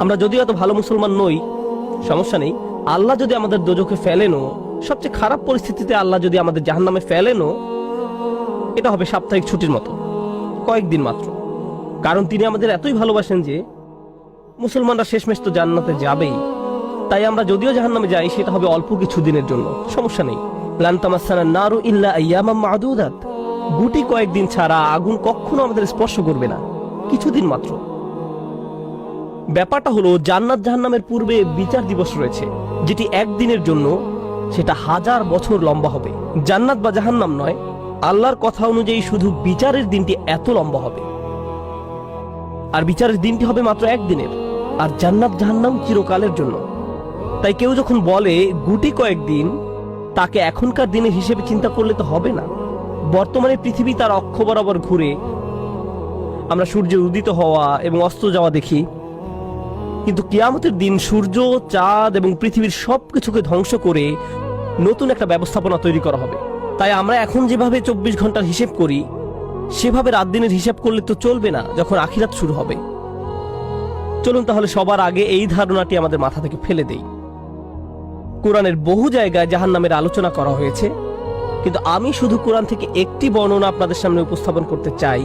আমরা যদিও এত ভালো মুসলমান নই, সমস্যা নেই। আল্লাহ যদি আমাদের দোজখে ফেলেনও, সবচেয়ে খারাপ পরিস্থিতিতে আল্লাহ যদি আমাদের জাহান্নামে ফেলেনও, এটা হবে সাপ্তাহিক ছুটির মতো, কয়েকদিন মাত্র। কারণ তিনি আমাদের এতই ভালোবাসেন যে মুসলমানরা শেষমেশ তো জান্নাতে যাবেই। তাই আমরা যদিও জাহান্নামে যাই, সেটা হবে অল্প কিছু দিনের জন্য, সমস্যা নেই। লান তামাসসানা নারু ইল্লা আইয়ামাম মা'দুদাত, গুটি কয়েকদিন ছাড়া আগুন কখনো আমাদের স্পর্শ করবে না, কিছুদিন মাত্র। ব্যাপারটা হলো, জান্নাত জাহান্নামের পূর্বে বিচার দিবস রয়েছে, যেটি একদিনের জন্য, সেটা 1000 বছর লম্বা হবে। জান্নাত বা জাহান্নাম নয়, আল্লাহর কথা অনুযায়ী শুধু বিচারের দিনটি এত লম্বা হবে। আর বিচারের দিনটি হবে মাত্র একদিনের, আর জান্নাত জাহান্নাম চিরকালের জন্য। তাই কেউ যখন বলে গুটি কয়েকদিন, তাকে এখনকার দিনের হিসেবে চিন্তা করলে তো হবে না। বর্তমানে পৃথিবী তার অক্ষ বরাবর ঘুরে, আমরা সূর্যের উদিত হওয়া এবং অস্ত যাওয়া দেখি, কিন্তু কিয়ামতের দিন সূর্য, চাঁদ এবং পৃথিবীর সবকিছুকে ধ্বংস করে নতুন একটা ব্যবস্থাপনা তৈরি করা হবে। তাই আমরা এখন যেভাবে 24 ঘন্টার হিসেব করি, সেভাবে রাত দিনের হিসাব করলে তো চলবে না যখন আখিরাত শুরু হবে। চলুন তাহলে সবার আগে এই ধারণাটি আমাদের মাথা থেকে ফেলে দেই। কোরআনের বহু জায়গায় জাহান্নামের আলোচনা করা হয়েছে, কিন্তু আমি শুধু কোরআন থেকে একটি বর্ণনা আপনাদের সামনে উপস্থাপন করতে চাই।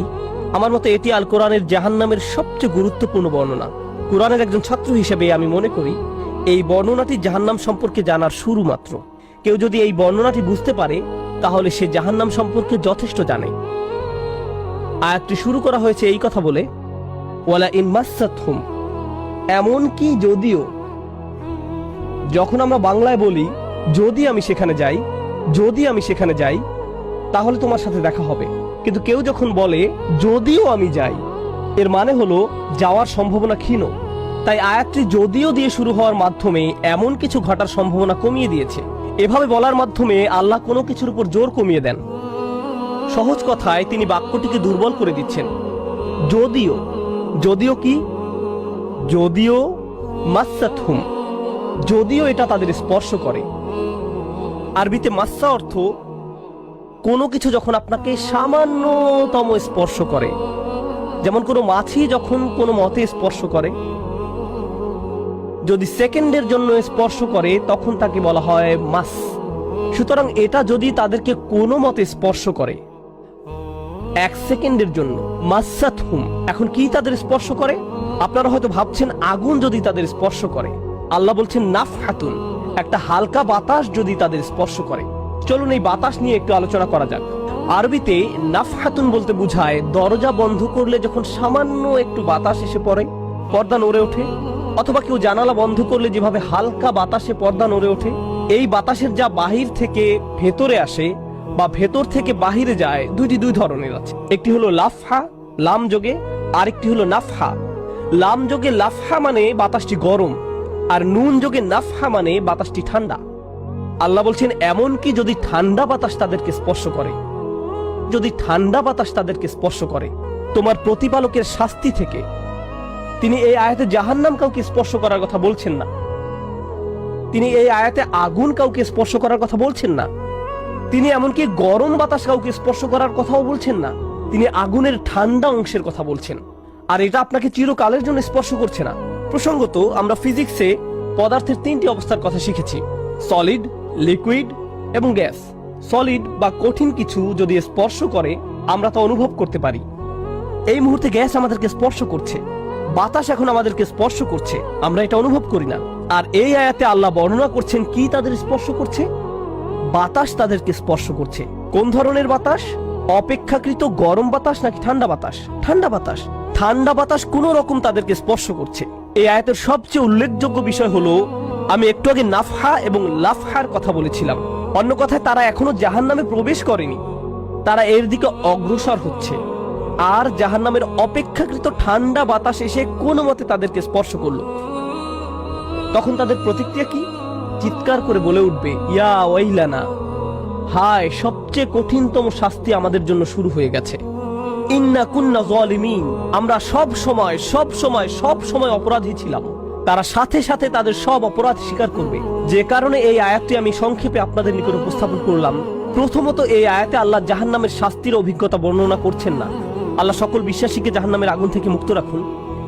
আমার মতে এটি আল কোরআনের জাহান্নামের সবচেয়ে গুরুত্বপূর্ণ বর্ণনা। কোরআনের একজন ছাত্র হিসেবে আমি মনে করি এই বর্ণনাটি জাহান্নাম সম্পর্কে জানার শুরু মাত্র। কেউ যদি এই বর্ণনাটি বুঝতে পারে, তাহলে সে জাহান্নাম সম্পর্কে যথেষ্ট জানে। আয়াতটি শুরু করা হয়েছে এই কথা বলে, ওয়ালা ইন মাসসাতহুম, এমনকি যদিও। যখন আমরা বাংলায় বলি যদি আমি সেখানে যাই, যদি আমি সেখানে যাই, তাহলে তোমার সাথে দেখা হবে। কিন্তু কেউ যখন বলে যদিও আমি যাই, এর মানে হলো যাওয়ার সম্ভাবনা ক্ষীণ। তাই আয়াতটি যদিও দিয়ে শুরু হওয়ার মাধ্যমে এমন কিছু ঘটার সম্ভাবনা কমিয়ে দিয়েছে। এভাবে বলার মাধ্যমে আল্লাহ কোনো কিছুর উপর জোর কমিয়ে দেন। সহজ কথায় তিনি বাক্যটিকে দুর্বল করে দিচ্ছেন। যদিও, যদিও কি? যদিও মাসসাতহুম, যদিও এটা তাদের স্পর্শ করে। আরবিতে মাসসা অর্থ কোনো কিছু যখন আপনাকে সামান্যতম স্পর্শ করে, যেমন কোনো মাছি যখন কোনো মতে স্পর্শ করে, যদি সেকেন্ডের জন্য স্পর্শ করে তখন তাকে বলা হয় মাস। সুতরাং এটা যদি তাদেরকে কোনো মতে স্পর্শ করে 1 সেকেন্ডের জন্য, মাসসাতহুম। এখন কি তাদের স্পর্শ করে? আপনারা হয়তো ভাবছেন আগুন যদি তাদের স্পর্শ করে। আল্লাহ বলছেন নাফহাতুন, একটা হালকা বাতাস যদি তাদের স্পর্শ করে। চলুন এই বাতাস নিয়ে একটু আলোচনা করা যাক। আরবিতে নাফহাতুন বলতে বোঝায় দরজা বন্ধ করলে যখন সামান্য একটু বাতাস এসে পড়ে, পর্দা নড়ে ওঠে, অথবা কেউ জানালা বন্ধ করলে যেভাবে হালকা বাতাসে পর্দা নড়ে ওঠে। এই বাতাসের যা বাহির থেকে ভেতরে আসে বা ভেতর থেকে বাহিরে যায়, দুই ধরনের আছে। একটি হলো লাফহা, লাম যোগে, আরেকটি হলো নাফহা। লাম যোগে লাফহা মানে বাতাসটি গরম, আর নুন যোগে নাফহা মানে বাতাসটি ঠান্ডা। আল্লাহ বলছেন এমনকি যদি ঠান্ডা বাতাস তাদেরকে স্পর্শ করে, যদি ঠান্ডা বাতাস তাদেরকে স্পর্শ করে তোমার প্রতিপালকের শাস্তি থেকে। তিনি এই আয়াতে জাহান্নাম কাউকে স্পর্শ করার কথা বলছেন না। তিনি এই আয়াতে আগুন কাউকে স্পর্শ করার কথা বলছেন না। তিনি এমনকি গরম বাতাস কাউকে স্পর্শ করার কথাও বলছেন না। তিনি আগুনের ঠান্ডা অংশের কথা বলছেন, আর এটা আপনাকে চিরকালের জন্য স্পর্শ করছে না। প্রসঙ্গত আমরা ফিজিক্সে পদার্থের 3টি অবস্থার কথা শিখেছি: সলিড, লিকুইড এবং গ্যাস। সলিড বা কঠিন কিছু যদি স্পর্শ করে আমরা তা অনুভব করতে পারি। এই মুহূর্তে গ্যাস আমাদেরকে স্পর্শ করছে, বাতাস এখন আমাদেরকে স্পর্শ করছে, আমরা এটা অনুভব করি না। আর এই আয়াতে আল্লাহ বর্ণনা করছেন কি তাদের স্পর্শ করছে? বাতাস তাদেরকে স্পর্শ করছে। কোন ধরনের বাতাস? অপেক্ষাকৃত গরম বাতাস নাকি ঠান্ডা বাতাস? ঠান্ডা বাতাস। ঠান্ডা বাতাস কোন রকম তাদেরকে স্পর্শ করছে। এই আয়াতের সবচেয়ে উল্লেখযোগ্য বিষয় হলো, আমি একটু আগে নাফহা এবং লাফহার কথা বলেছিলাম। অন্য কথায় তারা এখনো জাহান্নামে প্রবেশ করেনি, তারা এর দিকে অগ্রসর হচ্ছে। আর জাহান্নামের অপেক্ষাকৃত ঠান্ডা বাতাস এসে কোনো মতে তাদেরকে স্পর্শ করলো, তখন তাদের প্রতিক্রিয়া কি? চিৎকার করে বলে উঠবে, ইয়া ওয়াইলানা, হায়, সবচেয়ে কঠিনতম শাস্তি আমাদের জন্য শুরু হয়ে গেছে। ইন্না কুন্না যালিমিন, আমরা সব সময় অপরাধী ছিলাম। তারা সাথে সাথে তাদের সব অপরাধ স্বীকার করবে। যে কারণে এই আয়াতটি আমি সংক্ষেপে আপনাদের নিকট উপস্থাপন করলাম। প্রথমত, এই আয়াতে আল্লাহ জাহান্নামের শাস্তির অভিজ্ঞতা বর্ণনা করছেন না। আল্লাহ সকল বিশ্বাসীকে জাহান্নামের আগুন থেকে মুক্ত রাখুন।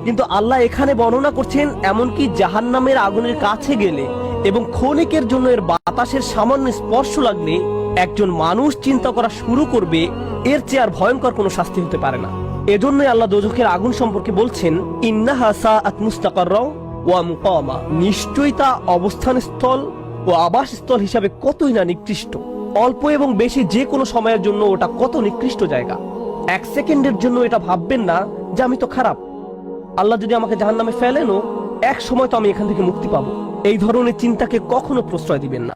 কিন্তু আল্লাহ এখানে বর্ণনা করছেন এমনকি জাহান্নামের আগুনের কাছে গেলে এবং ক্ষণিকের জন্য এর বাতাসের সামান্য স্পর্শ লাগলে একজন মানুষ চিন্তা করা শুরু করবে এর চেয়ে আর ভয়ঙ্কর কোনো শাস্তি হতে পারে না। এজন্যই আল্লাহ দোজখের আগুন সম্পর্কে বলছেন, ইন্নাহা সাআত মুস্তাকাররা ওয়া মুকামা, নিশ্চয়ই তা অবস্থানস্থল ও আবাসস্থল হিসাবে কতই না নিকৃষ্ট। অল্প এবং বেশি যে কোনো সময়ের জন্য ওটা কত নিকৃষ্ট জায়গা। এক সেকেন্ডের জন্য এটা ভাববেন না যে আমি তো খারাপ, আল্লাহ যদি আমাকে জাহান্নামে ফেলেনও এক সময় তো আমি এখান থেকে মুক্তি পাবো। এই ধরনের চিন্তাকে কখনো প্রশ্রয় দিবেন না।